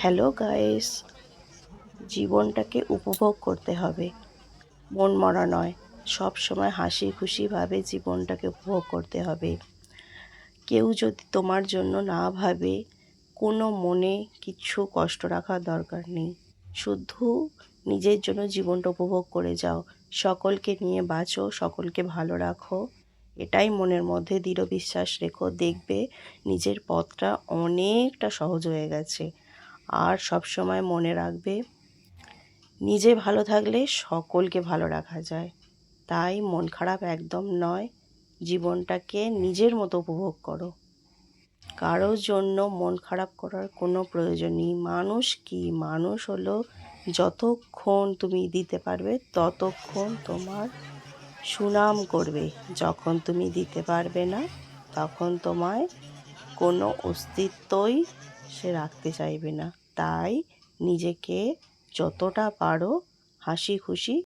Hello guys, জীবনটাকে উপভোগ করতে হবে, মন মরা নয়। সব সময় হাসি খুশিভাবে জীবনটাকে উপভোগ করতে হবে। কেউ যদি তোমার জন্য না ভাবে, কোনো মনে কিছু কষ্ট রাখার দরকার নেই। শুধু নিজের জন্য জীবনটা উপভোগ করে যাও। সকলকে নিয়ে বাঁচো, সকলকে ভালো রাখো। এটাই মনের মধ্যে দৃঢ় বিশ্বাস রেখো, দেখবে নিজের পথটা অনেকটা সহজ হয়ে গেছে। আর সবসময় মনে রাখবে, নিজে ভালো থাকলে সকলকে ভালো রাখা যায়। তাই মন খারাপ একদম নয়, জীবনটাকে নিজের মতো উপভোগ করো। কারোর জন্য মন খারাপ করার কোনো প্রয়োজন নেই। মানুষ কি, মানুষ হলো যতক্ষণ তুমি দিতে পারবে ততক্ষণ তোমার সুনাম করবে। যখন তুমি দিতে পারবে না, তখন তোমায় কোনো অস্তিত্বই সে রাখতে চাইবে না। তাই নিজেকে যতটা পারো হাসি খুশি